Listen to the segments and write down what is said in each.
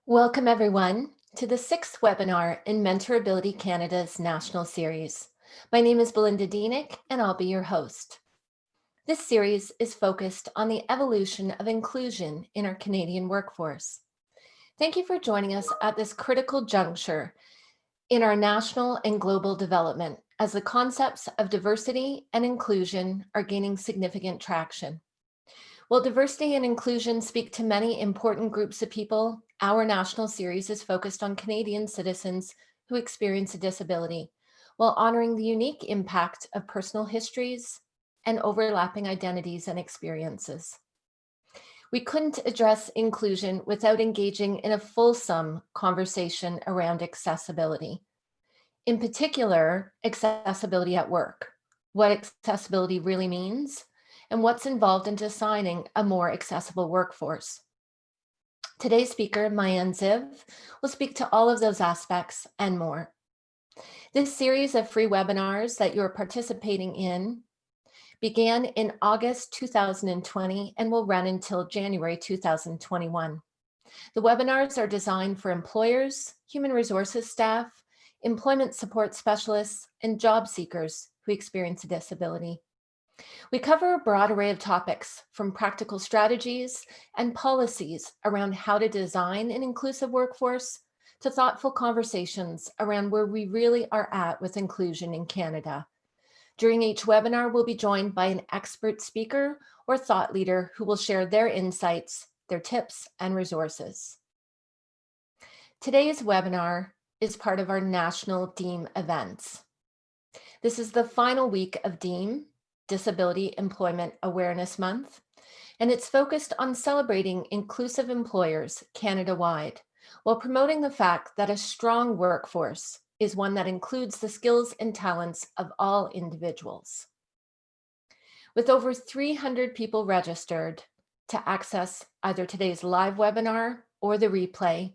Welcome everyone to the sixth webinar in MentorAbility Canada's national series. My name is Belinda Dienick and I'll be your host. This series is focused on the evolution of inclusion in our Canadian workforce. Thank you for joining us at this critical juncture in our national and global development as the concepts of diversity and inclusion are gaining significant traction. While diversity and inclusion speak to many important groups of people, our national series is focused on Canadian citizens who experience a disability, while honoring the unique impact of personal histories and overlapping identities and experiences. We couldn't address inclusion without engaging in a fulsome conversation around accessibility. In particular, accessibility at work, what accessibility really means, and what's involved in designing a more accessible workforce. Today's speaker, Maayan Ziv, will speak to all of those aspects and more. This series of free webinars that you're participating in began in August 2020 and will run until January 2021. The webinars are designed for employers, human resources staff, employment support specialists, and job seekers who experience a disability. We cover a broad array of topics, from practical strategies and policies around how to design an inclusive workforce to thoughtful conversations around where we really are at with inclusion in Canada. During each webinar, we'll be joined by an expert speaker or thought leader who will share their insights, their tips, and resources. Today's webinar is part of our national DEEM events. This is the final week of DEEM, Disability Employment Awareness Month, and it's focused on celebrating inclusive employers Canada-wide, while promoting the fact that a strong workforce is one that includes the skills and talents of all individuals. With over 300 people registered to access either today's live webinar or the replay,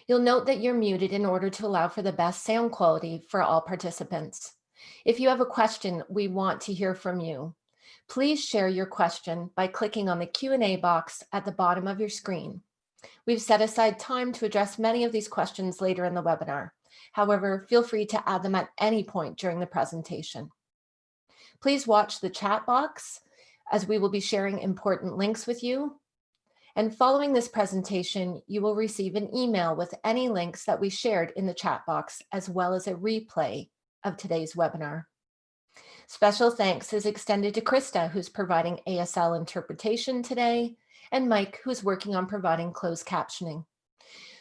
you'll note that you're muted in order to allow for the best sound quality for all participants. If you have a question, we want to hear from you. Please share your question by clicking on the Q&A box at the bottom of your screen. We've set aside time to address many of these questions later in the webinar. However, feel free to add them at any point during the presentation. Please watch the chat box as we will be sharing important links with you. And following this presentation, you will receive an email with any links that we shared in the chat box, as well as a replay of today's webinar. Special thanks is extended to Krista, who's providing ASL interpretation today, and Mike, who's working on providing closed captioning.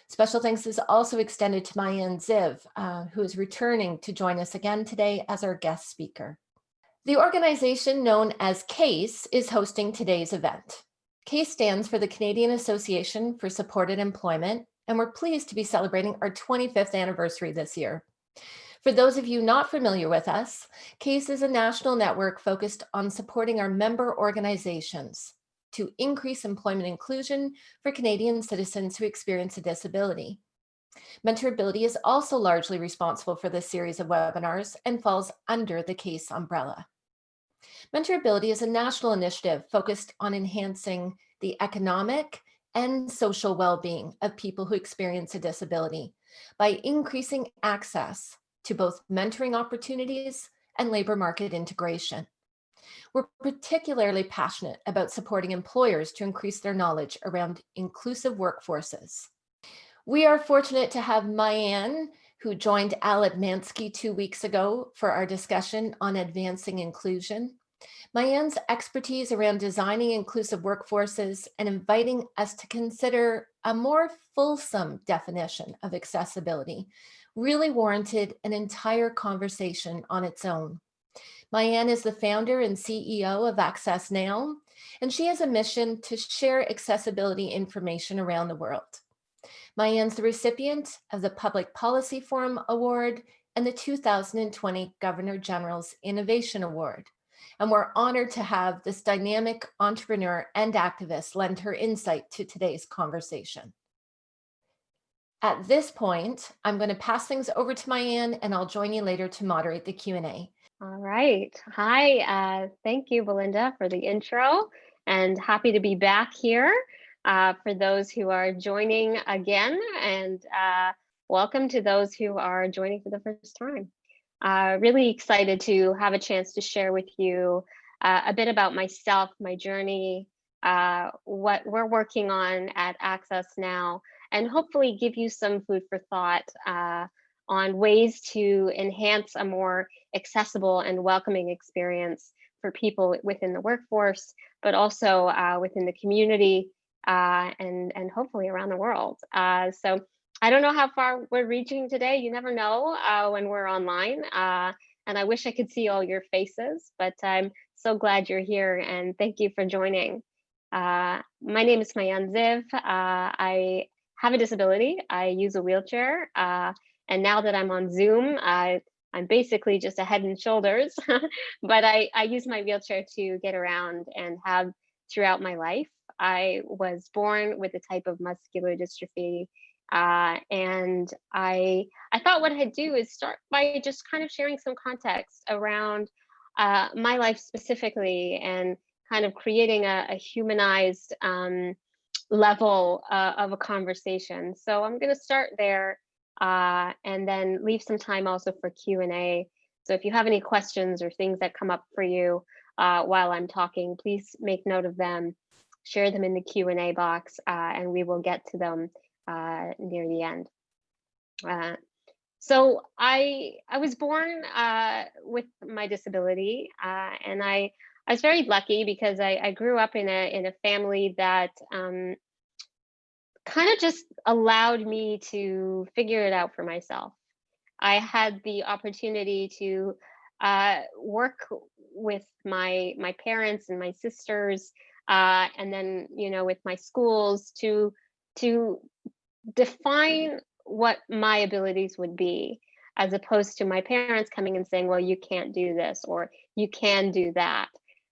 Special thanks is also extended to Maayan Ziv, who is returning to join us again today as our guest speaker. The organization known as CASE is hosting today's event. CASE stands for the Canadian Association for Supported Employment, and we're pleased to be celebrating our 25th anniversary this year. For those of you not familiar with us, CASE is a national network focused on supporting our member organizations to increase employment inclusion for Canadian citizens who experience a disability. MentorAbility is also largely responsible for this series of webinars and falls under the CASE umbrella. MentorAbility is a national initiative focused on enhancing the economic and social well-being of people who experience a disability by increasing access to both mentoring opportunities and labor market integration. We're particularly passionate about supporting employers to increase their knowledge around inclusive workforces. We are fortunate to have Maayan, who joined Al Admansky 2 weeks ago for our discussion on advancing inclusion. Maayan's expertise around designing inclusive workforces and inviting us to consider a more fulsome definition of accessibility really warranted an entire conversation on its own. Maayan is the founder and CEO of Access Now, and she has a mission to share accessibility information around the world. Maayan's the recipient of the Public Policy Forum Award and the 2020 Governor General's Innovation Award. And we're honored to have this dynamic entrepreneur and activist lend her insight to today's conversation. At this point, I'm going to pass things over to Maayan, and I'll join you later to moderate the Q&A. All right. Hi. Thank you, Belinda, for the intro, and happy to be back here. for those who are joining again, and welcome to those who are joining for the first time. Really excited to have a chance to share with you a bit about myself, my journey, what we're working on at Access Now, and hopefully give you some food for thought on ways to enhance a more accessible and welcoming experience for people within the workforce, but also within the community and hopefully around the world. So I don't know how far we're reaching today. You never know when we're online. And I wish I could see all your faces, but I'm so glad you're here and thank you for joining. My name is Maayan Ziv. I have a disability. I use a wheelchair. And now that I'm on Zoom, I'm basically just a head and shoulders, but I use my wheelchair to get around and have throughout my life. I was born with a type of muscular dystrophy, and I thought what I'd do is start by just kind of sharing some context around my life specifically, and kind of creating a humanized level of a conversation. So I'm going to start there, and then leave some time also for Q&A. So if you have any questions or things that come up for you while I'm talking, please make note of them, share them in the Q&A box, and we will get to them near the end. So I was born with my disability, and I was very lucky because I grew up in a family that kind of just allowed me to figure it out for myself. I had the opportunity to work with my parents and my sisters, and then with my schools to define what my abilities would be, as opposed to my parents coming and saying, well, you can't do this or you can do that.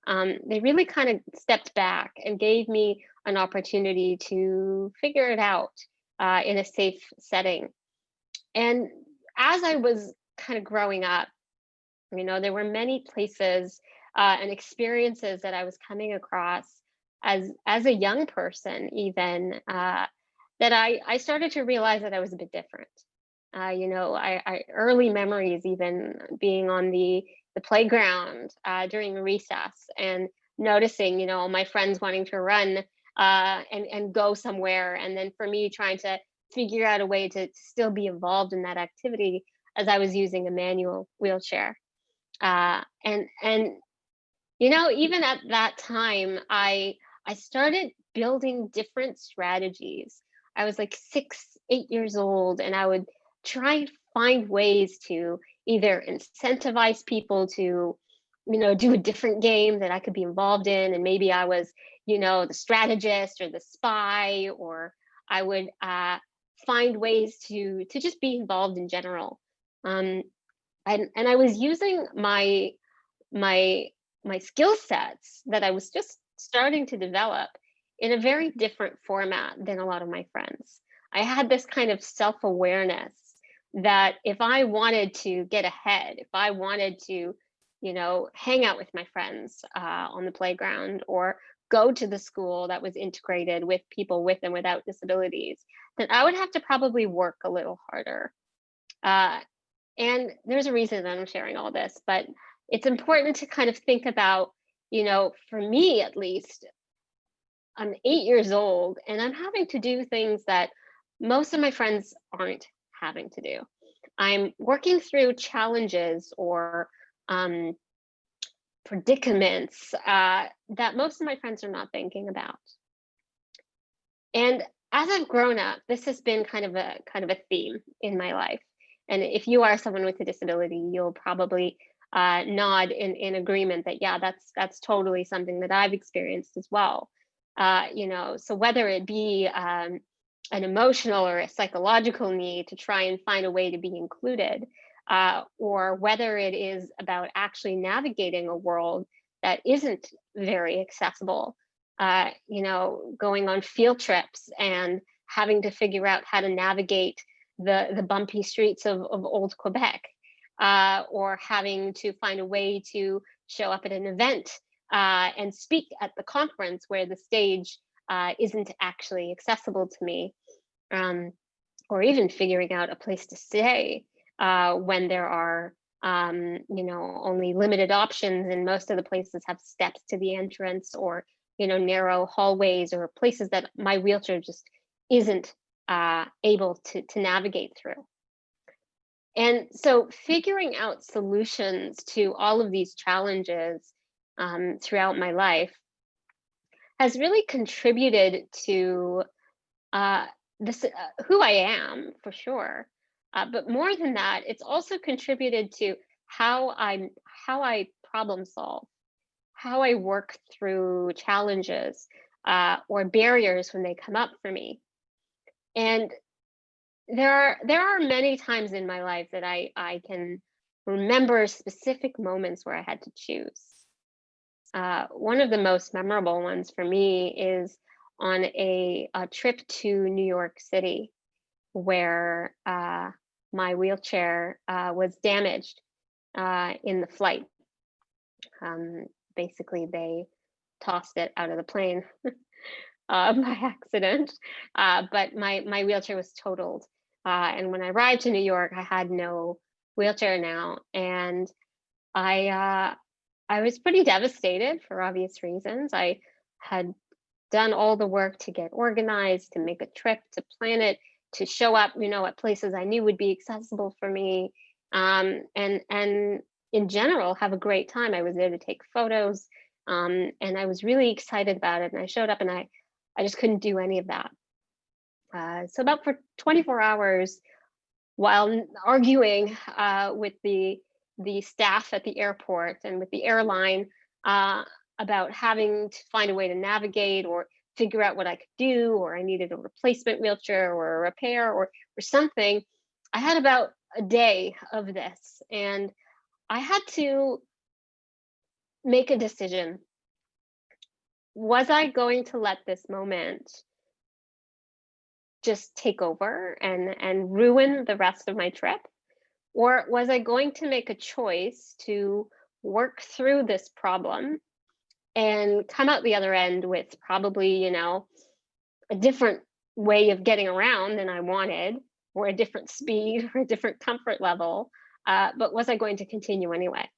They really kind of stepped back and gave me an opportunity to figure it out in a safe setting. And as I was kind of growing up, there were many places and experiences that I was coming across as a young person, even that I started to realize that I was a bit different. I early memories, even being on the playground during recess and noticing, my friends wanting to run and go somewhere, and then for me trying to figure out a way to still be involved in that activity as I was using a manual wheelchair. And even at that time, I started building different strategies. I was like 8 years old, and I would try and find ways to either incentivize people to, do a different game that I could be involved in. And maybe I was, the strategist or the spy, or I would find ways to just be involved in general. And I was using my skill sets that I was just starting to develop in a very different format than a lot of my friends. I had this kind of self-awareness that if I wanted to get ahead, if I wanted to, hang out with my friends on the playground, or go to the school that was integrated with people with and without disabilities, then I would have to probably work a little harder. And there's a reason that I'm sharing all this, but it's important to kind of think about, for me at least, I'm 8 years old and I'm having to do things that most of my friends aren't having to do. I'm working through challenges or predicaments that most of my friends are not thinking about. And as I've grown up, this has been kind of a theme in my life. And if you are someone with a disability, you'll probably nod in agreement that, yeah, that's totally something that I've experienced as well. So whether it be an emotional or a psychological need to try and find a way to be included, or whether it is about actually navigating a world that isn't very accessible, going on field trips and having to figure out how to navigate the bumpy streets of old Quebec, or having to find a way to show up at an event and speak at the conference where the stage isn't actually accessible to me, um, or even figuring out a place to stay when there are only limited options, and most of the places have steps to the entrance, or narrow hallways, or places that my wheelchair just isn't able to navigate through. And so figuring out solutions to all of these challenges throughout my life has really contributed to this who I am, for sure. But more than that, it's also contributed to how I problem solve, how I work through challenges or barriers when they come up for me. And there are many times in my life that I can remember specific moments where I had to choose. One of the most memorable ones for me is on a trip to New York City, where my wheelchair was damaged in the flight. Um, Basically, they tossed it out of the plane by accident, but my wheelchair was totaled. And when I arrived to New York, I had no wheelchair now, and I was pretty devastated for obvious reasons. I had done all the work to get organized, to make a trip, to plan it, to show up, at places I knew would be accessible for me, and in general have a great time. I was there to take photos, and I was really excited about it. And I showed up, and I just couldn't do any of that. So about for 24 hours, while arguing with the staff at the airport and with the airline about having to find a way to navigate or figure out what I could do, or I needed a replacement wheelchair or a repair or something. I had about a day of this, and I had to make a decision. Was I going to let this moment just take over and ruin the rest of my trip? Or was I going to make a choice to work through this problem and come out the other end with probably, a different way of getting around than I wanted, or a different speed or a different comfort level? But was I going to continue anyway?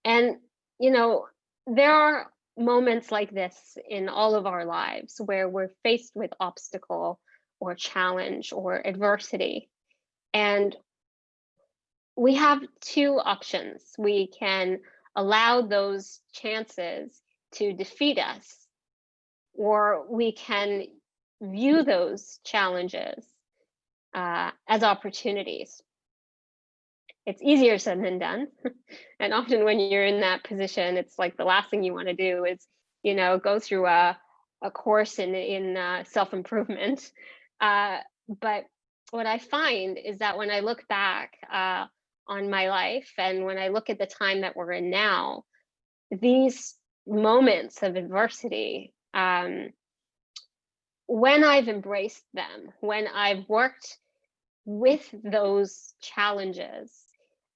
And, there are moments like this in all of our lives where we're faced with obstacle or challenge or adversity. And we have two options. We can allow those chances to defeat us, or we can view those challenges as opportunities. It's easier said than done. And often when you're in that position, it's like the last thing you want to do is, go through a course in self-improvement. But what I find is that when I look back on my life, and when I look at the time that we're in now, these moments of adversity, when I've embraced them, when I've worked with those challenges,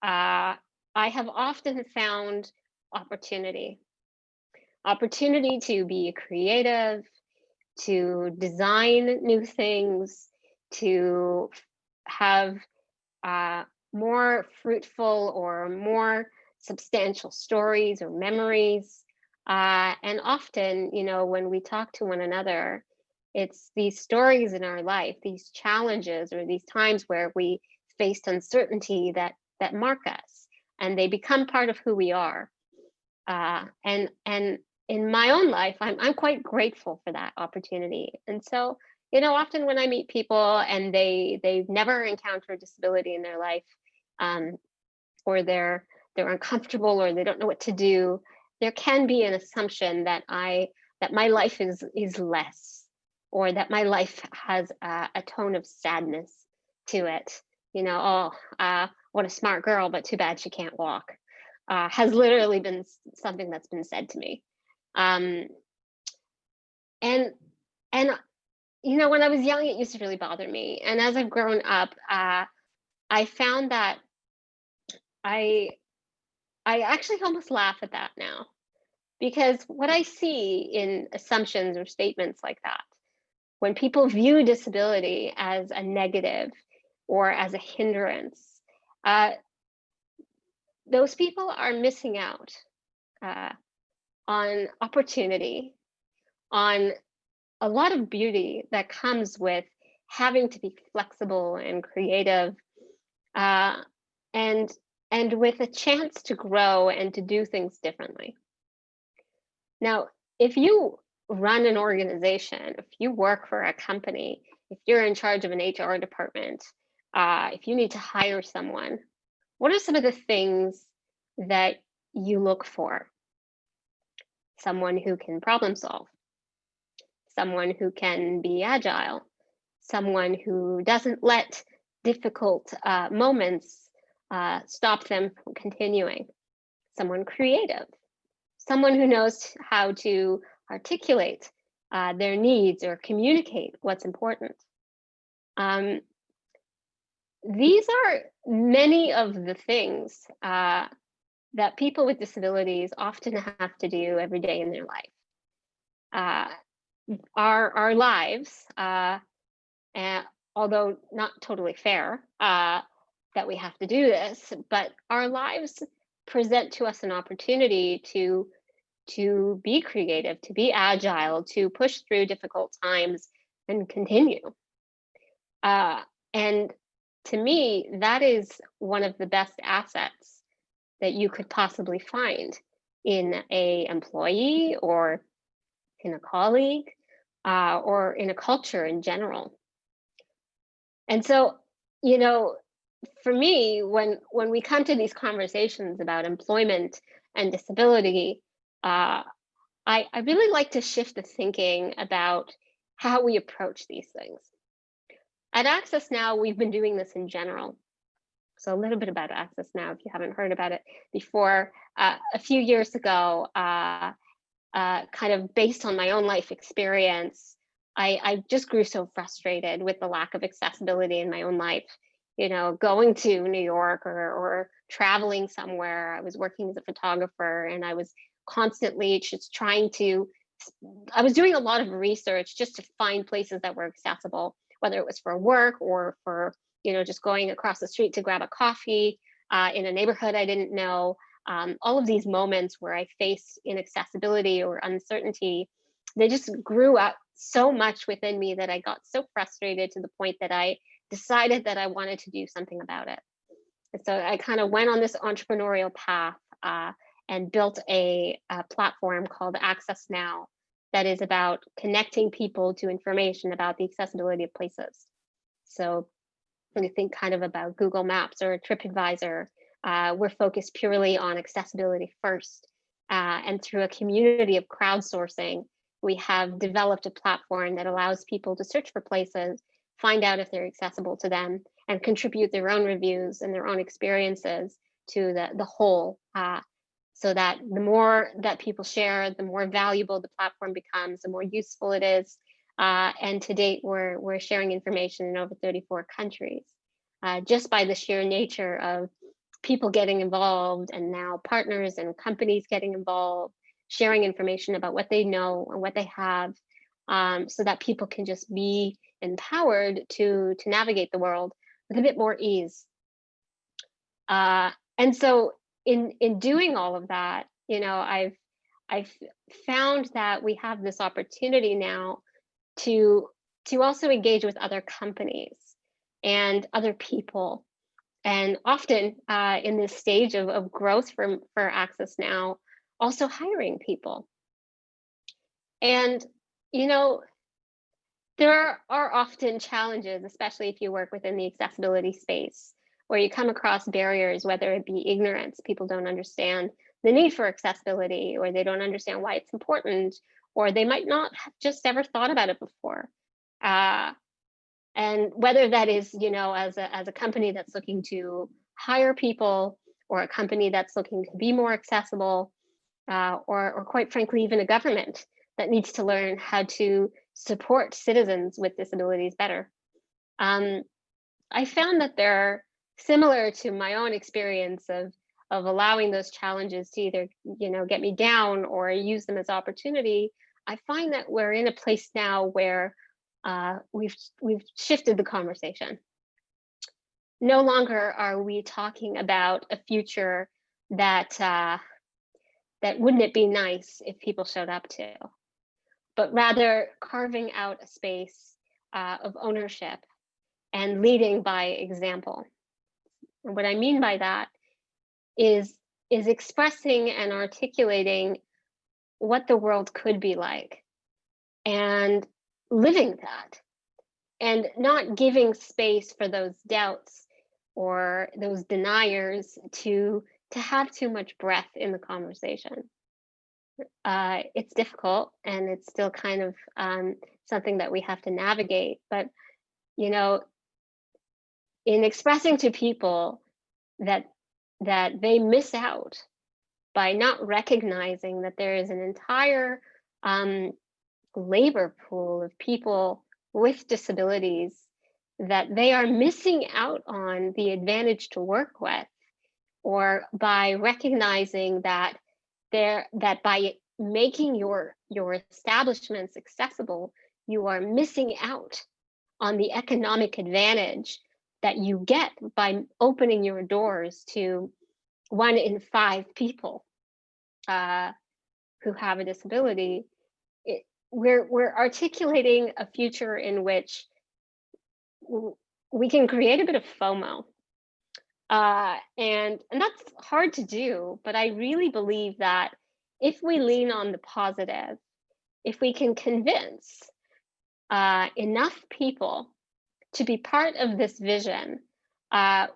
I have often found opportunity. Opportunity to be creative, to design new things, to have more fruitful or more substantial stories or memories. And often, when we talk to one another, it's these stories in our life, these challenges or these times where we faced uncertainty that mark us, and they become part of who we are. And in my own life, I'm quite grateful for that opportunity. And so, often when I meet people and they've never encountered disability in their life, or they're uncomfortable or they don't know what to do, there can be an assumption that my life is less, or that my life has a tone of sadness to it. What a smart girl, but too bad she can't walk. Has literally been something that's been said to me. And when I was young, it used to really bother me. And as I've grown up, I found that I actually almost laugh at that now. Because what I see in assumptions or statements like that, when people view disability as a negative or as a hindrance, uh, those people are missing out uh, on opportunity, on a lot of beauty that comes with having to be flexible and creative, uh, and and with a chance to grow and to do things differently. Now, if you run an organization, if you work for a company, if you're in charge of an HR department, if you need to hire someone, what are some of the things that you look for? Someone who can problem solve, someone who can be agile, someone who doesn't let difficult moments stop them from continuing, someone creative, someone who knows how to articulate their needs or communicate what's important. Um, these are many of the things that people with disabilities often have to do every day in their life. Our lives, and although not totally fair that we have to do this, but our lives present to us an opportunity to be creative, to be agile, to push through difficult times and continue. And to me, that is one of the best assets that you could possibly find in a employee or in a colleague or in a culture in general. And so, you know, for me, when we come to these conversations about employment and disability, uh, I really like to shift the thinking about how we approach these things. At Access Now, we've been doing this in general. So a little bit about Access Now, if you haven't heard about it before. A few years ago, kind of based on my own life experience, I just grew so frustrated with the lack of accessibility in my own life. You know, going to New York or traveling somewhere. I was working as a photographer and I was constantly just I was doing a lot of research just to find places that were accessible, whether it was for work or for, just going across the street to grab a coffee in a neighborhood I didn't know. All of these moments where I face inaccessibility or uncertainty, they just grew up so much within me that I got so frustrated to the point that I decided that I wanted to do something about it. And so I kind of went on this entrepreneurial path and built a platform called Access Now that is about connecting people to information about the accessibility of places. So when you think kind of about Google Maps or TripAdvisor, we're focused purely on accessibility first. And through a community of crowdsourcing, we have developed a platform that allows people to search for places, find out if they're accessible to them, and contribute their own reviews and their own experiences to the whole. So that the more that people share, the more valuable the platform becomes, the more useful it is. And to date, we're sharing information in over 34 countries, just by the sheer nature of people getting involved, and now partners and companies getting involved, sharing information about what they know and what they have, so that people can just be empowered to navigate the world with a bit more ease. And so in doing all of that, I've found that we have this opportunity now to also engage with other companies and other people. And often in this stage of growth for Access Now, also hiring people. And, there are often challenges, especially if you work within the accessibility space, where you come across barriers, whether it be ignorance, people don't understand the need for accessibility, or they don't understand why it's important, or they might not have just ever thought about it before. And whether that is, as a company that's looking to hire people, or a company that's looking to be more accessible, or quite frankly, even a government that needs to learn how to support citizens with disabilities better. I found that they're similar to my own experience of of allowing those challenges to either, get me down or use them as opportunity, I find that we're in a place now where we've shifted the conversation. No longer are we talking about a future that wouldn't it be nice if people showed up to, but rather carving out a space of ownership and leading by example. And what I mean by that is expressing and articulating what the world could be like and living that, and not giving space for those doubts or those deniers to have too much breath in the conversation. It's difficult, and it's still kind of something that we have to navigate. But in expressing to people that they miss out by not recognizing that there is an entire labor pool of people with disabilities that they are missing out on the advantage to work with, or by recognizing that by making your establishments accessible, you are missing out on the economic advantage that you get by opening your doors to 1 in 5 people who have a disability. We're articulating a future in which we can create a bit of FOMO. And that's hard to do, but I really believe that if we lean on the positive, if we can convince enough people to be part of this vision,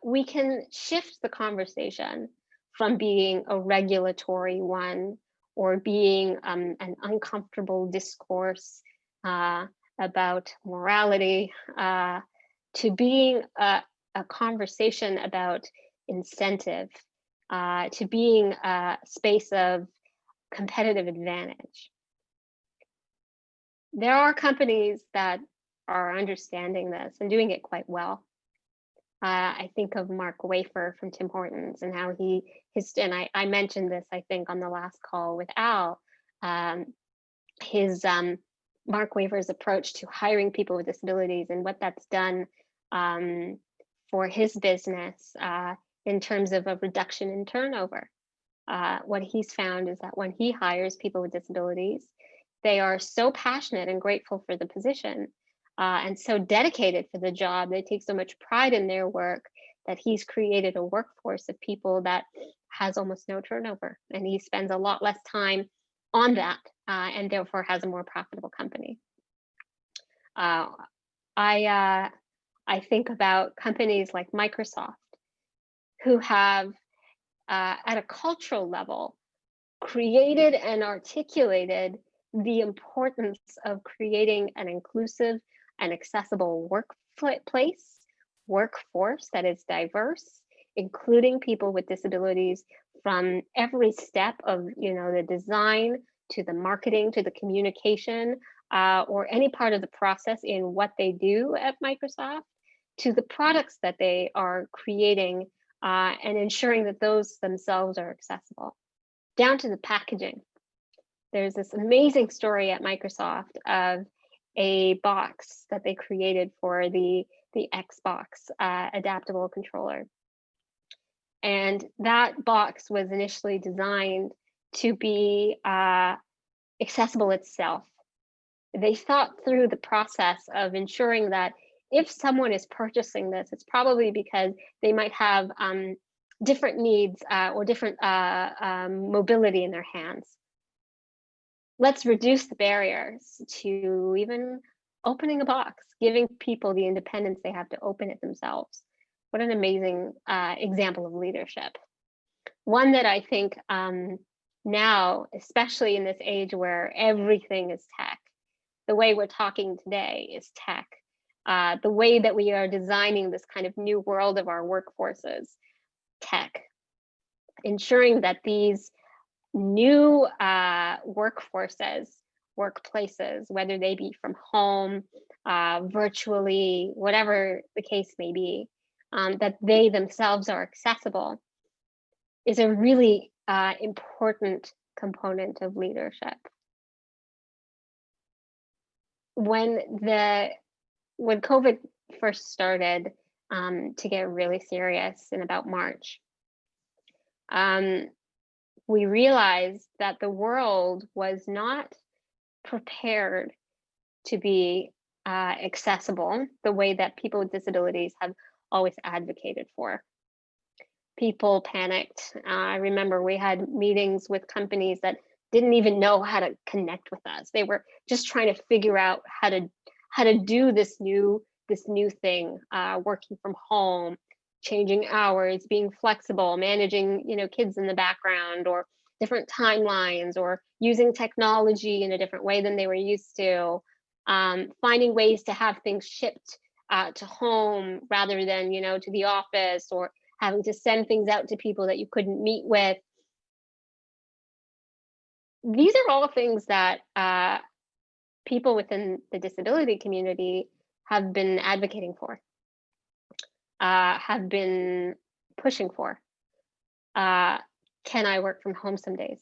we can shift the conversation from being a regulatory one, or being an uncomfortable discourse about morality, to being a conversation about incentive, to being a space of competitive advantage. There are companies that are understanding this and doing it quite well. I think of Mark Wafer from Tim Hortons, and how I mentioned this, I think, on the last call with Al, his Mark Wafer's approach to hiring people with disabilities, and what that's done for his business in terms of a reduction in turnover. What he's found is that when he hires people with disabilities, they are so passionate and grateful for the position, and so dedicated for the job. They take so much pride in their work that he's created a workforce of people that has almost no turnover, and he spends a lot less time on that, and therefore has a more profitable company. I think about companies like Microsoft, who have, at a cultural level, created and articulated the importance of creating an inclusive and accessible workforce that is diverse, including people with disabilities, from every step of the design to the marketing to the communication, or any part of the process in what they do at Microsoft, to the products that they are creating, and ensuring that those themselves are accessible, down to the packaging. There's this amazing story at Microsoft of a box that they created for the Xbox adaptable controller. And that box was initially designed to be accessible itself. They thought through the process of ensuring that if someone is purchasing this, it's probably because they might have different needs or different mobility in their hands. Let's reduce the barriers to even opening a box, giving people the independence they have to open it themselves. What an amazing example of leadership. One that I think now, especially in this age where everything is tech, the way we're talking today is tech. The way that we are designing this kind of new world of our workforces, tech. Ensuring that these new workplaces, whether they be from home, virtually, whatever the case may be, that they themselves are accessible. is a really important component of leadership. When COVID first started to get really serious in about March, we realized that the world was not prepared to be accessible the way that people with disabilities have always advocated for. People panicked. I remember we had meetings with companies that didn't even know how to connect with us. They were just trying to figure out how to do this new thing, working from home, changing hours, being flexible, managing kids in the background, or different timelines, or using technology in a different way than they were used to, finding ways to have things shipped to home rather than to the office, or having to send things out to people that you couldn't meet with. These are all things that people within the disability community have been advocating for, have been pushing for. Can I work from home some days?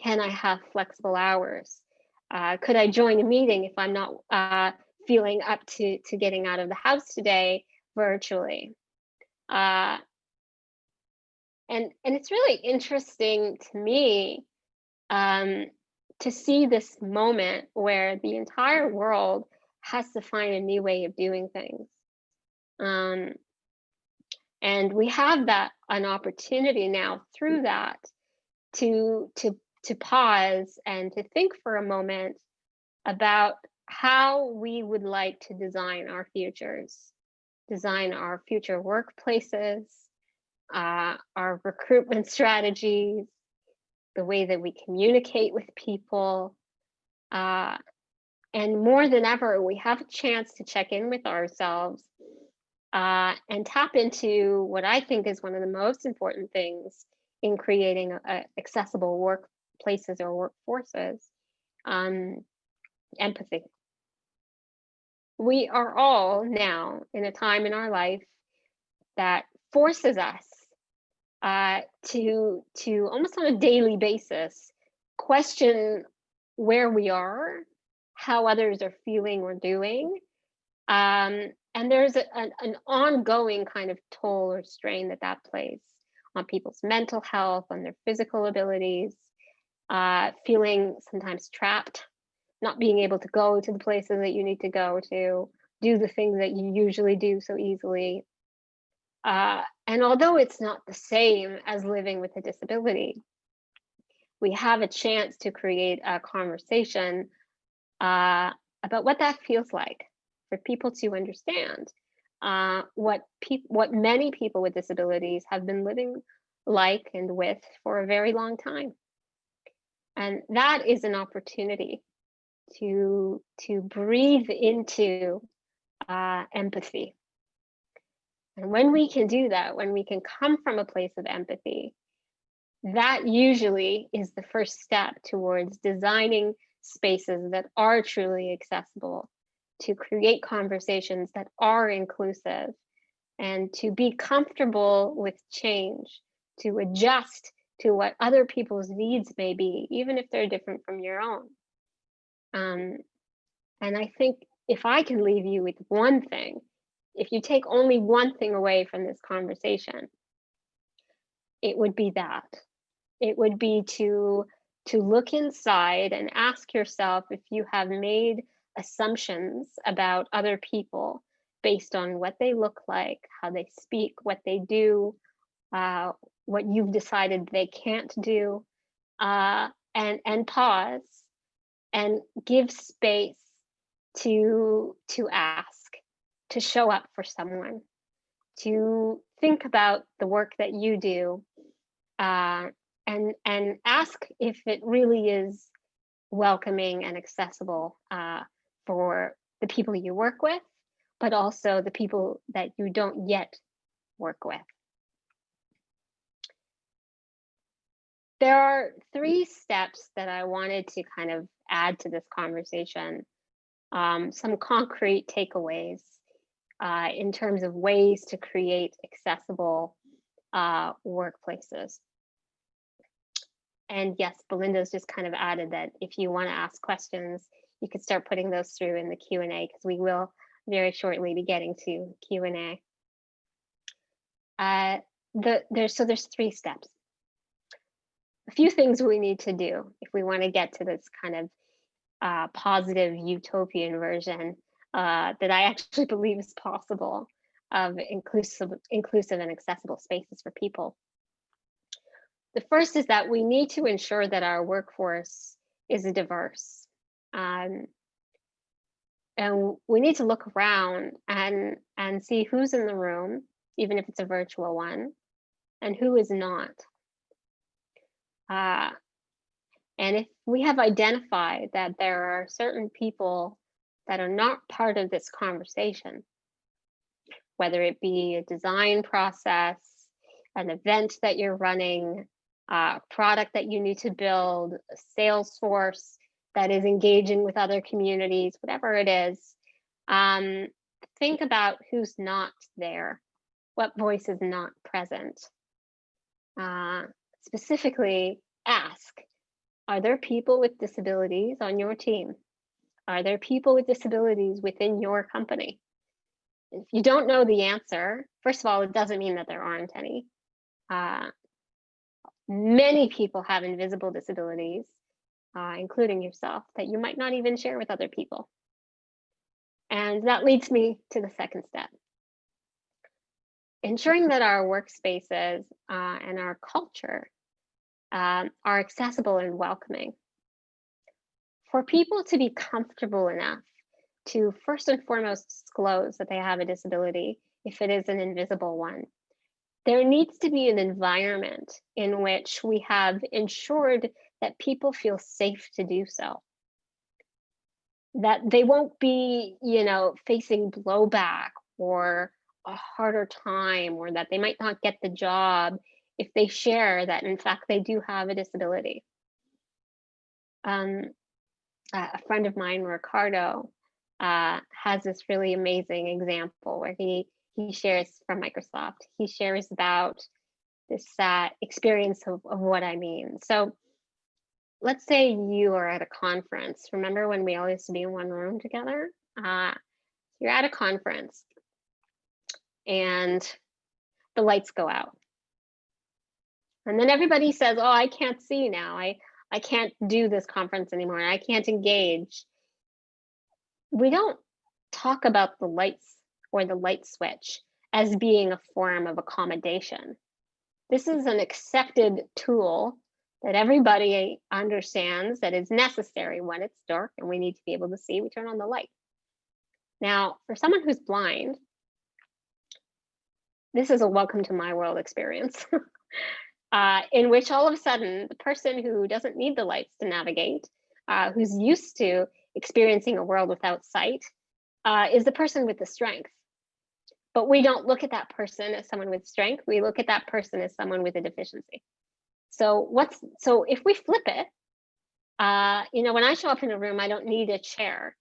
Can I have flexible hours? Could I join a meeting if I'm not feeling up to getting out of the house today virtually? And it's really interesting to me to see this moment where the entire world has to find a new way of doing things. And we have an opportunity now through that to pause and to think for a moment about how we would like to design our futures, design our future workplaces, our recruitment strategies, the way that we communicate with people. And more than ever, we have a chance to check in with ourselves and tap into what I think is one of the most important things in creating accessible workplaces or workforces: empathy. We are all now in a time in our life that forces us to almost on a daily basis question where we are, how others are feeling or doing. And there's an ongoing kind of toll or strain that plays on people's mental health, on their physical abilities, feeling sometimes trapped, not being able to go to the places that you need to go to, do the things that you usually do so easily. And although it's not the same as living with a disability, we have a chance to create a conversation about what that feels like for people to understand what many people with disabilities have been living like and with for a very long time. And that is an opportunity to breathe into empathy. And when we can do that, when we can come from a place of empathy, that usually is the first step towards designing spaces that are truly accessible, to create conversations that are inclusive, and to be comfortable with change, to adjust to what other people's needs may be, even if they're different from your own. And I think if I can leave you with one thing, if you take only one thing away from this conversation, it would be that. It would be to look inside and ask yourself if you have made assumptions about other people based on what they look like, how they speak, what they do, what you've decided they can't do, and pause and give space to ask, to show up for someone, to think about the work that you do, and ask if it really is welcoming and accessible for the people you work with, but also the people that you don't yet work with. There are 3 steps that I wanted to kind of add to this conversation, some concrete takeaways in terms of ways to create accessible workplaces. And yes, Belinda's just kind of added that if you want to ask questions, you could start putting those through in the Q&A, because we will very shortly be getting to Q&A. There's 3 steps. A few things we need to do if we want to get to this kind of positive utopian version that I actually believe is possible of inclusive and accessible spaces for people. The first is that we need to ensure that our workforce is diverse. And we need to look around and see who's in the room, even if it's a virtual one, and who is not. And if we have identified that there are certain people that are not part of this conversation, whether it be a design process, an event that you're running, a product that you need to build, a sales force that is engaging with other communities, whatever it is, think about who's not there, what voice is not present. Specifically, ask, are there people with disabilities on your team? Are there people with disabilities within your company? If you don't know the answer, first of all, it doesn't mean that there aren't any. Many people have invisible disabilities, including yourself, that you might not even share with other people. And that leads me to the second step. Ensuring that our workspaces and our culture are accessible and welcoming. For people to be comfortable enough to first and foremost disclose that they have a disability, if it is an invisible one, there needs to be an environment in which we have ensured that people feel safe to do so. That they won't be, facing blowback or a harder time, or that they might not get the job if they share that in fact they do have a disability. A friend of mine, Ricardo, has this really amazing example where he shares from Microsoft. He shares about this experience of what I mean. So let's say you are at a conference. Remember when we all used to be in one room together? You're at a conference and the lights go out. And then everybody says, oh, I can't see now. I can't do this conference anymore. I can't engage. We don't talk about the lights or the light switch as being a form of accommodation. This is an accepted tool that everybody understands that is necessary when it's dark and we need to be able to see. We turn on the light. Now, for someone who's blind, this is a welcome to my world experience. In which all of a sudden, the person who doesn't need the lights to navigate, who's used to experiencing a world without sight, is the person with the strength. But we don't look at that person as someone with strength. We look at that person as someone with a deficiency. So if we flip it, when I show up in a room, I don't need a chair.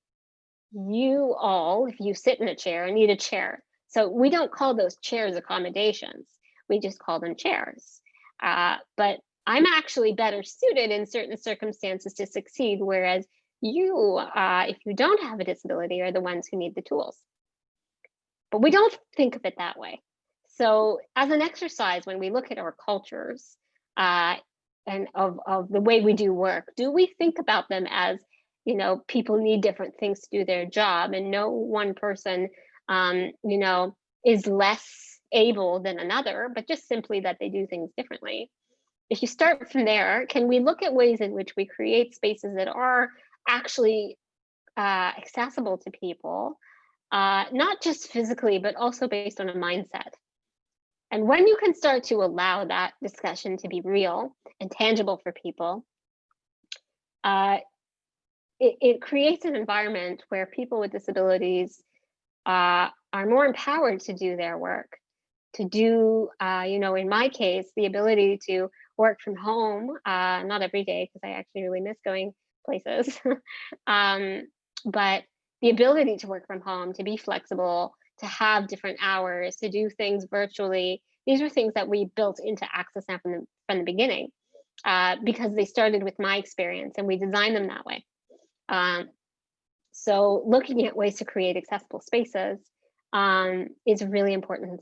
You all, if you sit in a chair, need a chair. So we don't call those chairs accommodations. We just call them chairs. But I'm actually better suited in certain circumstances to succeed, whereas you, if you don't have a disability, are the ones who need the tools. But we don't think of it that way. So as an exercise, when we look at our cultures and of the way we do work, do we think about them as, people need different things to do their job, and no one person, is less able than another, but just simply that they do things differently. If you start from there, can we look at ways in which we create spaces that are actually accessible to people, not just physically, but also based on a mindset? And when you can start to allow that discussion to be real and tangible for people, it creates an environment where people with disabilities are more empowered to do their work, to do, in my case, the ability to work from home, not every day, because I actually really miss going places, but the ability to work from home, to be flexible, to have different hours, to do things virtually. These are things that we built into Access Now from the beginning. because they started with my experience and we designed them that way. So looking at ways to create accessible spaces is a really important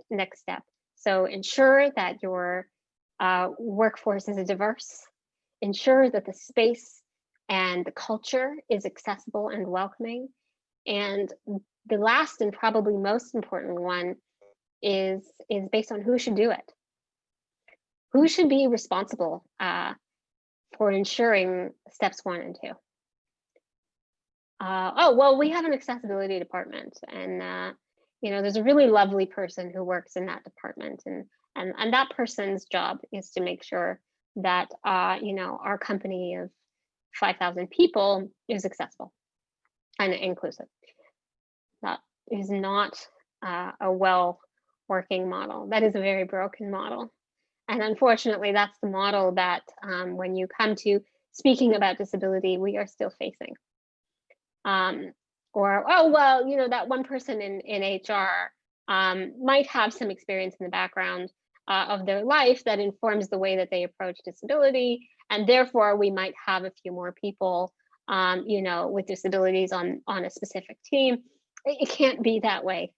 next step. So ensure that your workforce is diverse, ensure that the space and the culture is accessible and welcoming. And the last and probably most important one is based on who should do it. Who should be responsible for ensuring steps 1 and 2? Oh, well, we have an accessibility department, and there's a really lovely person who works in that department, and that person's job is to make sure that our company of 5,000 people is accessible and inclusive. That is not a well working model. That is a very broken model. And unfortunately, that's the model that when you come to speaking about disability, we are still facing. Or, oh, well, that one person in HR might have some experience in the background of their life that informs the way that they approach disability. And therefore, we might have a few more people, with disabilities on a specific team. It can't be that way.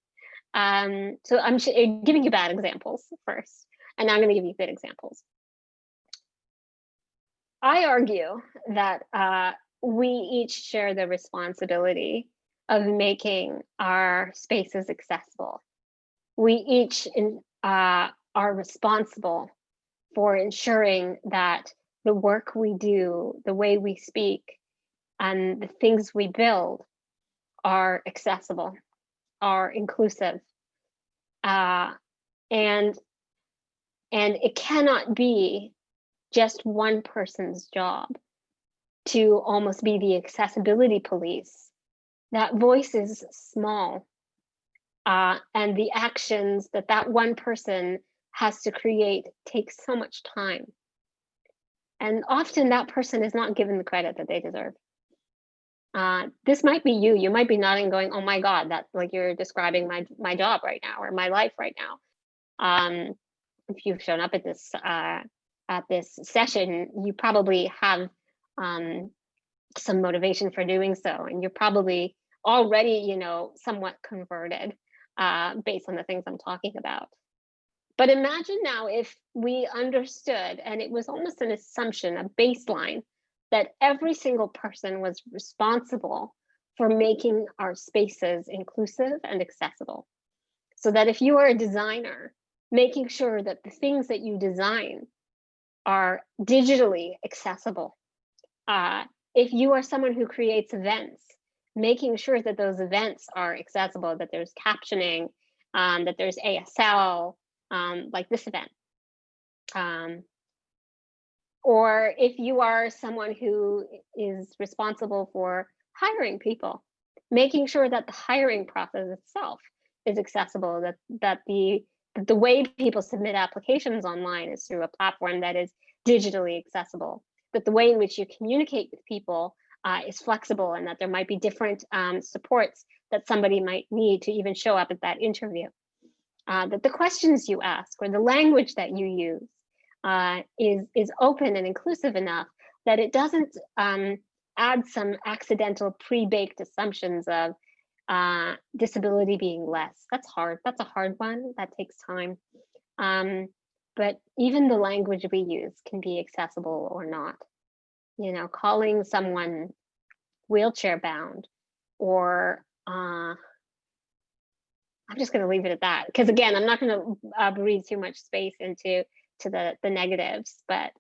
So I'm giving you bad examples first, and I'm going to give you good examples. I argue that we each share the responsibility of making our spaces accessible. We each are responsible for ensuring that the work we do, the way we speak, and the things we build are accessible, are inclusive, and it cannot be just one person's job to almost be the accessibility police. That voice is small, and the actions that one person has to create takes so much time. And often that person is not given the credit that they deserve. This might be you. You might be nodding, going, "Oh my God, that like you're describing my job right now or my life right now." If you've shown up at this session, you probably have some motivation for doing so, and you're probably already, somewhat converted based on the things I'm talking about. But imagine now if we understood, and it was almost an assumption, a baseline, that every single person was responsible for making our spaces inclusive and accessible. So that if you are a designer, making sure that the things that you design are digitally accessible. If you are someone who creates events, making sure that those events are accessible, that there's captioning, that there's ASL, like this event. Or if you are someone who is responsible for hiring people, making sure that the hiring process itself is accessible, that the way people submit applications online is through a platform that is digitally accessible, that the way in which you communicate with people is flexible, and that there might be different supports that somebody might need to even show up at that interview. That the questions you ask or the language that you use is open and inclusive enough that it doesn't add some accidental pre-baked assumptions of disability being less. That's hard. That's a hard one. That takes time. But even the language we use can be accessible or not. Calling someone wheelchair bound, or I'm just going to leave it at that, because again, I'm not going to breathe too much space into the negatives. But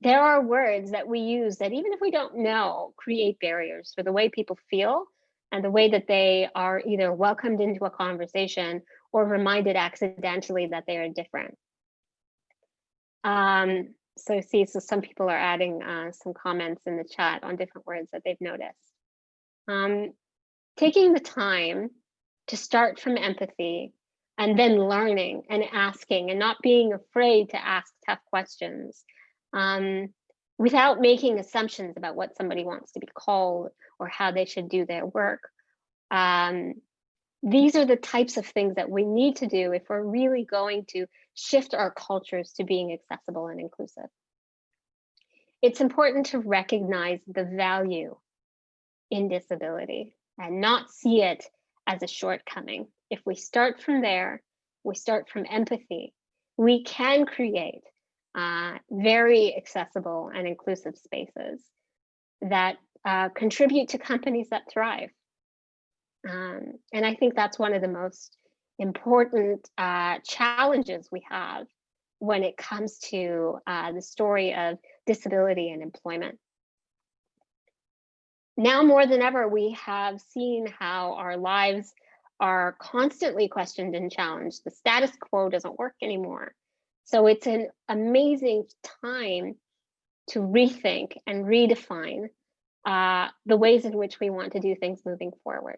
there are words that we use that, even if we don't know, create barriers for the way people feel and the way that they are either welcomed into a conversation or reminded accidentally that they are different. So some people are adding some comments in the chat on different words that they've noticed. Taking the time to start from empathy and then learning and asking and not being afraid to ask tough questions without making assumptions about what somebody wants to be called or how they should do their work. These are the types of things that we need to do if we're really going to shift our cultures to being accessible and inclusive. It's important to recognize the value in disability and not see it as a shortcoming. If we start from there, we start from empathy, we can create very accessible and inclusive spaces that contribute to companies that thrive. And I think that's one of the most important challenges we have when it comes to the story of disability and employment. Now more than ever, we have seen how our lives are constantly questioned and challenged. The status quo doesn't work anymore. So it's an amazing time to rethink and redefine the ways in which we want to do things moving forward.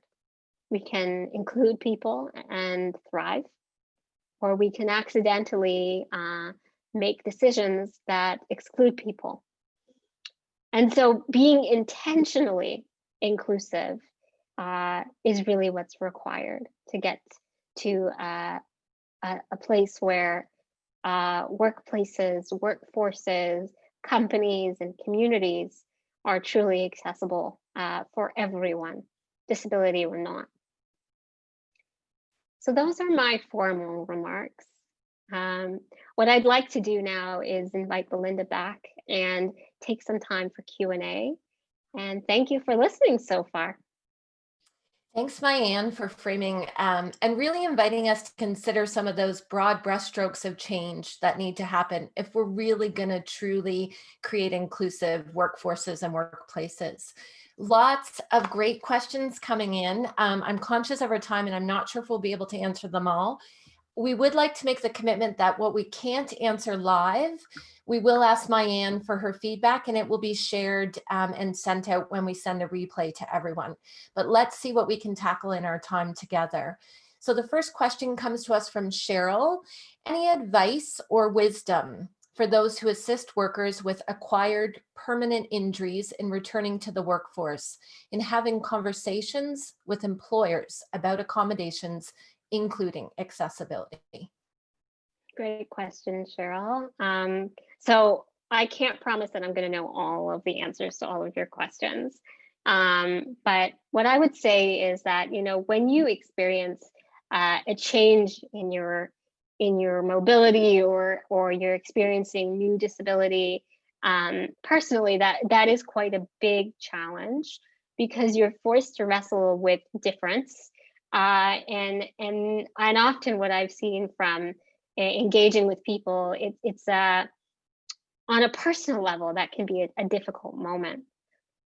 We can include people and thrive, or we can accidentally make decisions that exclude people. And so being intentionally inclusive is really what's required to get to a place where workplaces, workforces, companies, and communities are truly accessible for everyone, disability or not. So those are my formal remarks. What I'd like to do now is invite Belinda back and take some time for Q&A. And thank you for listening so far. Thanks, Maayan, for framing and really inviting us to consider some of those broad brushstrokes of change that need to happen if we're really going to truly create inclusive workforces and workplaces. Lots of great questions coming in. I'm conscious of our time and I'm not sure if we'll be able to answer them all. We would like to make the commitment that what we can't answer live, we will ask Maayan for her feedback and it will be shared and sent out when we send a replay to everyone. But let's see what we can tackle in our time together. So the first question comes to us from Cheryl. Any advice or wisdom for those who assist workers with acquired permanent injuries in returning to the workforce, in having conversations with employers about accommodations, including accessibility? Great question, Cheryl. So I can't promise that I'm going to know all of the answers to all of your questions. But what I would say is that, when you experience a change in your mobility or you're experiencing new disability, personally, that is quite a big challenge because you're forced to wrestle with difference. And often what I've seen from engaging with people, it's on a personal level that can be a difficult moment.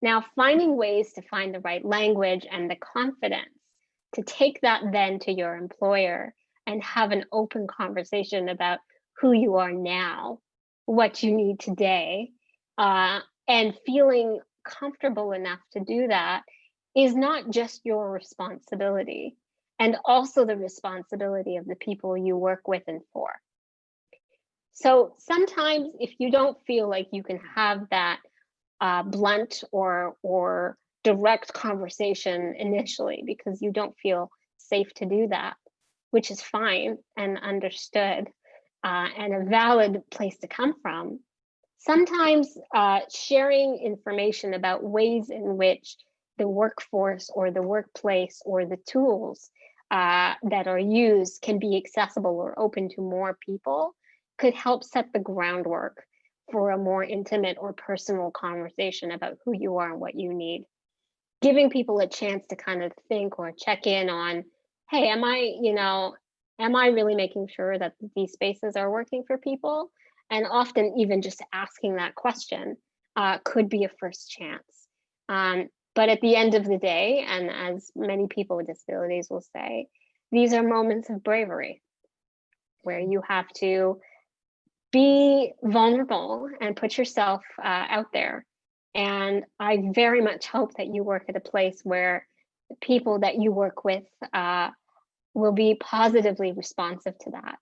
Now, finding ways to find the right language and the confidence to take that then to your employer and have an open conversation about who you are now, what you need today, and feeling comfortable enough to do that is not just your responsibility, and also the responsibility of the people you work with and for. So sometimes if you don't feel like you can have that blunt or direct conversation initially because you don't feel safe to do that, which is fine and understood and a valid place to come from, sometimes sharing information about ways in which the workforce or the workplace or the tools that are used can be accessible or open to more people could help set the groundwork for a more intimate or personal conversation about who you are and what you need. Giving people a chance to kind of think or check in on, hey, am I really making sure that these spaces are working for people? And often even just asking that question could be a first chance. But at the end of the day, and as many people with disabilities will say, these are moments of bravery where you have to be vulnerable and put yourself out there. And I very much hope that you work at a place where the people that you work with will be positively responsive to that.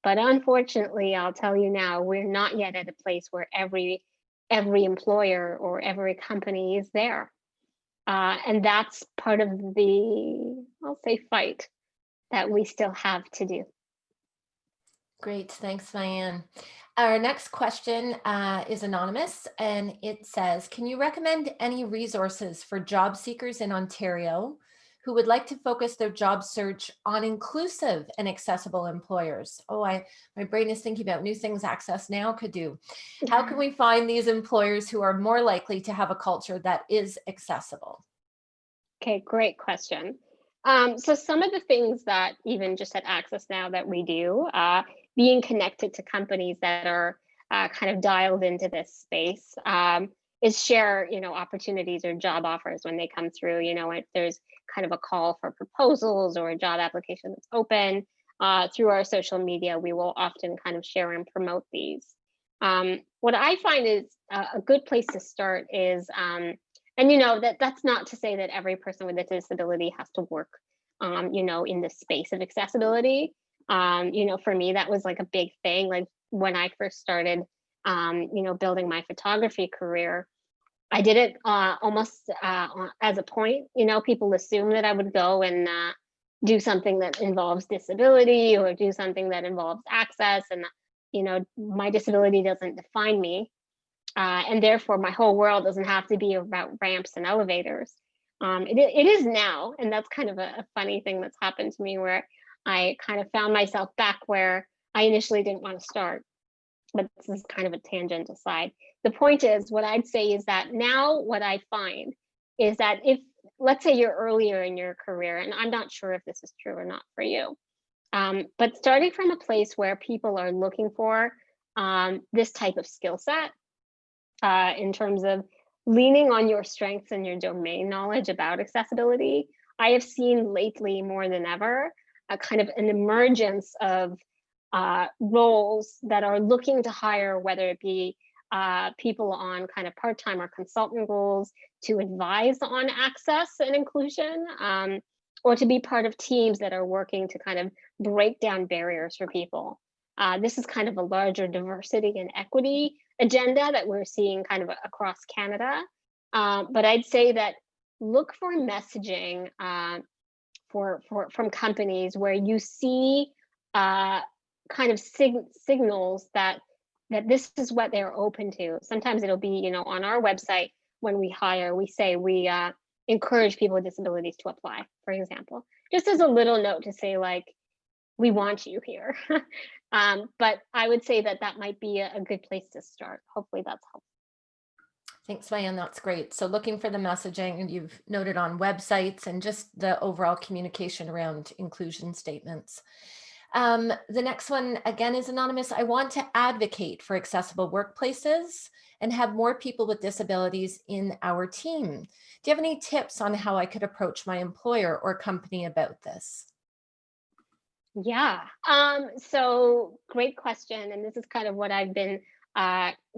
But unfortunately, I'll tell you now, we're not yet at a place where every employer or every company is there. And that's part of the, I'll say, fight that we still have to do. Great, thanks, Maayan. Our next question is anonymous, and it says, can you recommend any resources for job seekers in Ontario who would like to focus their job search on inclusive and accessible employers? Oh, my brain is thinking about new things Access Now could do. How can we find these employers who are more likely to have a culture that is accessible? Okay, great question. So some of the things that even just at Access Now that we do, being connected to companies that are kind of dialed into this space, is share, opportunities or job offers when they come through. If there's kind of a call for proposals or a job application that's open, through our social media, we will often kind of share and promote these. What I find is a good place to start is, and that's not to say that every person with a disability has to work, in the space of accessibility. For me, that was like a big thing. Like when I first started, building my photography career, I did it almost as a point. People assume that I would go and do something that involves disability or do something that involves access, and my disability doesn't define me, and therefore my whole world doesn't have to be about ramps and elevators. It is now, and that's kind of a funny thing that's happened to me, where I kind of found myself back where I initially didn't want to start. But this is kind of a tangent aside. The point is, what I'd say is that now what I find is that if, let's say you're earlier in your career, and I'm not sure if this is true or not for you, but starting from a place where people are looking for this type of skill set, in terms of leaning on your strengths and your domain knowledge about accessibility, I have seen lately more than ever a kind of an emergence of roles that are looking to hire, whether it be people on kind of part-time or consultant roles to advise on access and inclusion, or to be part of teams that are working to kind of break down barriers for people. This is kind of a larger diversity and equity agenda that we're seeing kind of across Canada. But I'd say that look for messaging from companies where you see kind of signals that this is what they're open to. Sometimes it'll be, on our website when we hire, we say we encourage people with disabilities to apply, for example, just as a little note to say, like, we want you here. But I would say that might be a good place to start. Hopefully that's helpful. Thanks, Maayan. That's great. So looking for the messaging, and you've noted on websites and just the overall communication around inclusion statements. The next one, again, is anonymous. I want to advocate for accessible workplaces and have more people with disabilities in our team. Do you have any tips on how I could approach my employer or company about this? Yeah. So great question. And this is kind of what I've been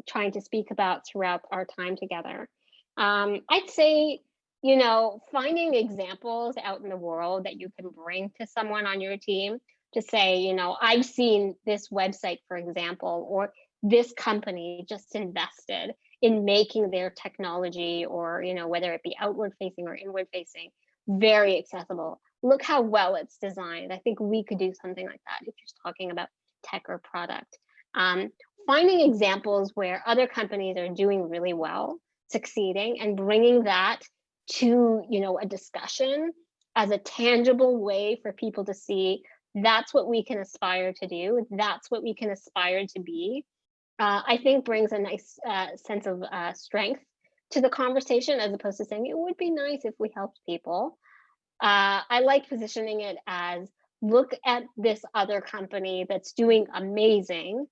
trying to speak about throughout our time together. I'd say, finding examples out in the world that you can bring to someone on your team to say, I've seen this website, for example, or this company just invested in making their technology, or, whether it be outward facing or inward facing, very accessible. Look how well it's designed. I think we could do something like that if you're talking about tech or product. Finding examples where other companies are doing really well, succeeding, and bringing that to a discussion as a tangible way for people to see that's what we can aspire to do, that's what we can aspire to be, I think brings a nice sense of strength to the conversation, as opposed to saying it would be nice if we helped people. I like positioning it as, look at this other company that's doing amazing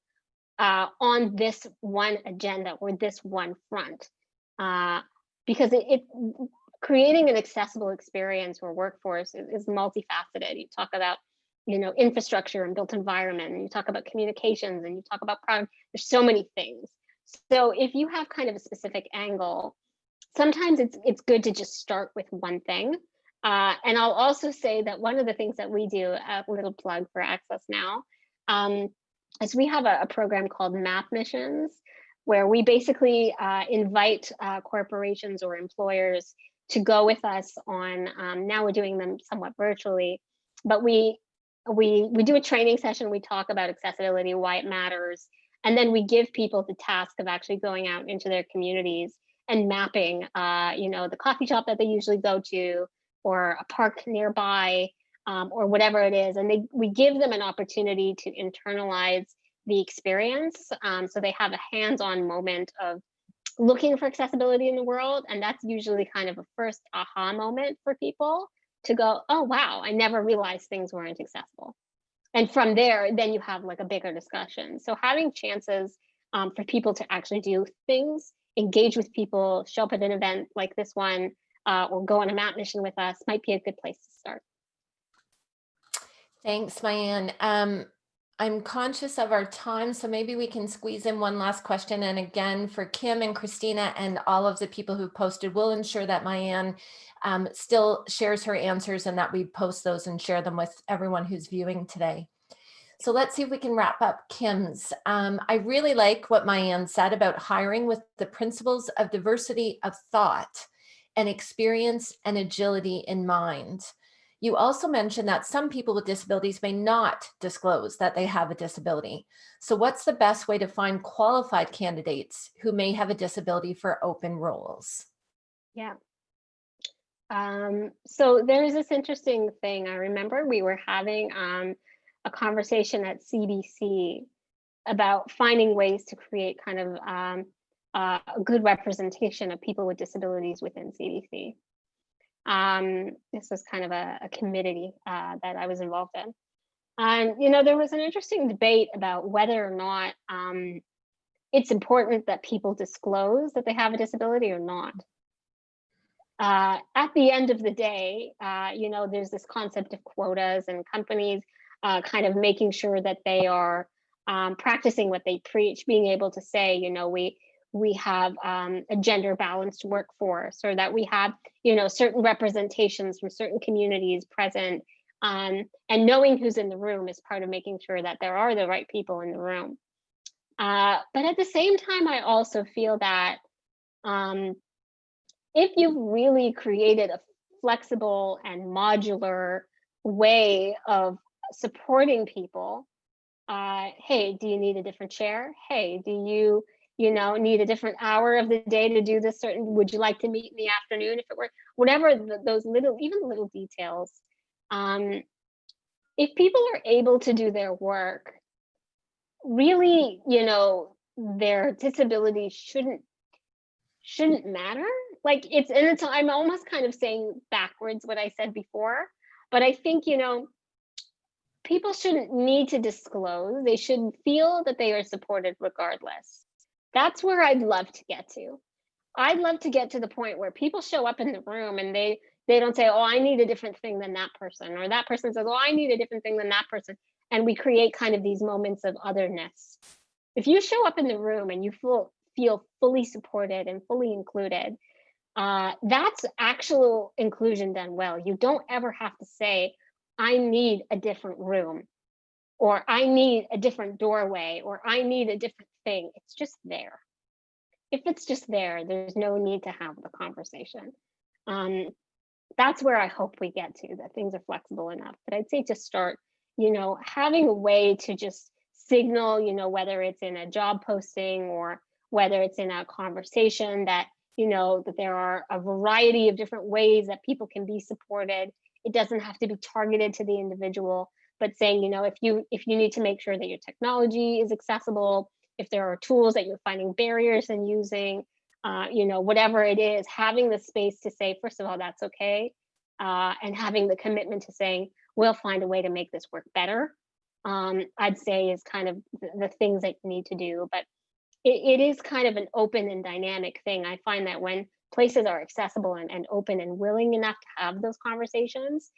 on this one agenda or this one front, because it creating an accessible experience or workforce is multifaceted. You talk about infrastructure and built environment, and you talk about communications, and you talk about product. There's so many things. So if you have kind of a specific angle, sometimes it's good to just start with one thing. And I'll also say that one of the things that we do, a little plug for Access Now, is we have a program called MAP Missions, where we basically invite corporations or employers to go with us on, now we're doing them somewhat virtually, but we we do a training session. We talk about accessibility, why it matters, and then we give people the task of actually going out into their communities and mapping, the coffee shop that they usually go to, or a park nearby, or whatever it is, and we give them an opportunity to internalize the experience, so they have a hands-on moment of looking for accessibility in the world, and that's usually kind of a first aha moment for people to go, oh wow, I never realized things weren't accessible. And from there, then you have like a bigger discussion. So having chances for people to actually do things, engage with people, show up at an event like this one, or go on a map mission with us might be a good place to start. Thanks, Maayan. I'm conscious of our time, so maybe we can squeeze in one last question. And again, for Kim and Christina and all of the people who posted, we'll ensure that Maayan still shares her answers and that we post those and share them with everyone who's viewing today. So let's see if we can wrap up Kim's. I really like what Maayan said about hiring with the principles of diversity of thought and experience and agility in mind. You also mentioned that some people with disabilities may not disclose that they have a disability. So what's the best way to find qualified candidates who may have a disability for open roles? Yeah. So there's this interesting thing. I remember we were having a conversation at CBC about finding ways to create kind of a good representation of people with disabilities within CBC. This was kind of a committee that I was involved in. And, there was an interesting debate about whether or not it's important that people disclose that they have a disability or not. At the end of the day, there's this concept of quotas and companies kind of making sure that they are practicing what they preach, being able to say, we have a gender balanced workforce, or that we have, certain representations from certain communities present, and knowing who's in the room is part of making sure that there are the right people in the room. But at the same time, I also feel that if you've really created a flexible and modular way of supporting people, hey, do you need a different chair? Hey, do you need a different hour of the day to do this certain, would you like to meet in the afternoon if it were, whatever, those little details. If people are able to do their work, really, their disability shouldn't matter. Like I'm almost kind of saying backwards what I said before, but I think, people shouldn't need to disclose. They should feel that they are supported regardless. That's where I'd love to get to. I'd love to get to the point where people show up in the room and they don't say, oh, I need a different thing than that person, or that person says, oh, I need a different thing than that person. And we create kind of these moments of otherness. If you show up in the room and you feel fully supported and fully included, that's actual inclusion done well. You don't ever have to say, I need a different room, or I need a different doorway, or I need a different thing. It's just there. If it's just there, there's no need to have the conversation. That's where I hope we get to, that things are flexible enough. But I'd say to start, having a way to just signal, whether it's in a job posting or whether it's in a conversation, that, that there are a variety of different ways that people can be supported. It doesn't have to be targeted to the individual, but saying, if you need to make sure that your technology is accessible, if there are tools that you're finding barriers in using, whatever it is, having the space to say, first of all, that's okay. And having the commitment to saying, we'll find a way to make this work better, I'd say is kind of the things that you need to do. But it is kind of an open and dynamic thing. I find that when places are accessible and open and willing enough to have those conversations,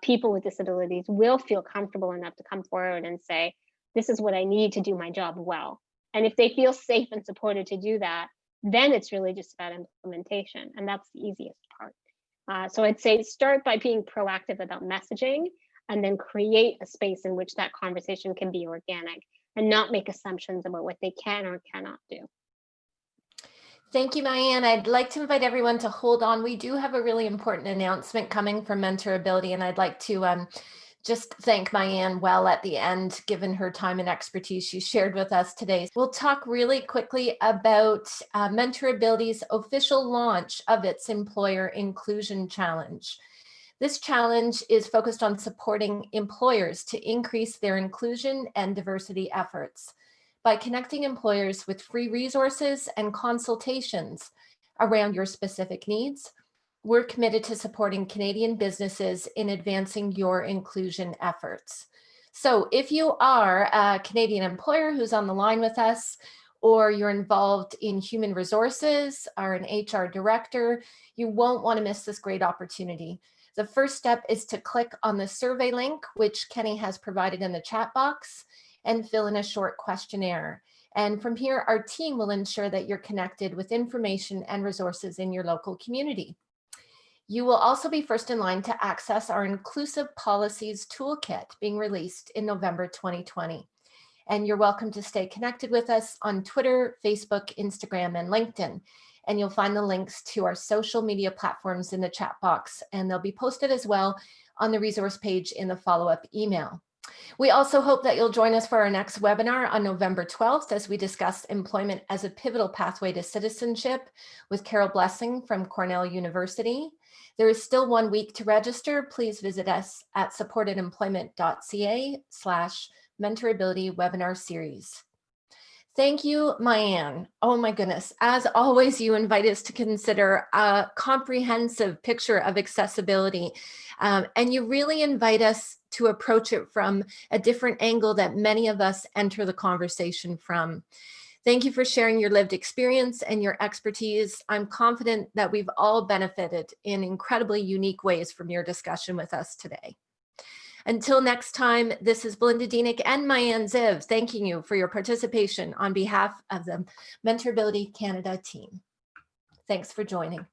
people with disabilities will feel comfortable enough to come forward and say, this is what I need to do my job well. And if they feel safe and supported to do that, then it's really just about implementation. And that's the easiest part. So I'd say start by being proactive about messaging, and then create a space in which that conversation can be organic and not make assumptions about what they can or cannot do. Thank you, Maayan. I'd like to invite everyone to hold on. We do have a really important announcement coming from MentorAbility, and I'd like to just thank Maayan well at the end, given her time and expertise she shared with us today. We'll talk really quickly about MentorAbility's official launch of its Employer Inclusion Challenge. This challenge is focused on supporting employers to increase their inclusion and diversity efforts by connecting employers with free resources and consultations around your specific needs. We're committed to supporting Canadian businesses in advancing your inclusion efforts. So if you are a Canadian employer who's on the line with us, or you're involved in human resources or an HR director, you won't want to miss this great opportunity. The first step is to click on the survey link, which Kenny has provided in the chat box, and fill in a short questionnaire. And from here, our team will ensure that you're connected with information and resources in your local community. You will also be first in line to access our Inclusive Policies Toolkit being released in November 2020. And you're welcome to stay connected with us on Twitter, Facebook, Instagram, and LinkedIn. And you'll find the links to our social media platforms in the chat box, and they'll be posted as well on the resource page in the follow-up email. We also hope that you'll join us for our next webinar on November 12th as we discuss employment as a pivotal pathway to citizenship with Carol Blessing from Cornell University. There is still 1 week to register. Please visit us at supportedemployment.ca/MentorAbility webinar series. Thank you, Maayan. Oh my goodness. As always, you invite us to consider a comprehensive picture of accessibility. And you really invite us to approach it from a different angle that many of us enter the conversation from. Thank you for sharing your lived experience and your expertise. I'm confident that we've all benefited in incredibly unique ways from your discussion with us today. Until next time, this is Belinda Dienig and Maayan Ziv thanking you for your participation on behalf of the MentorAbility Canada team. Thanks for joining.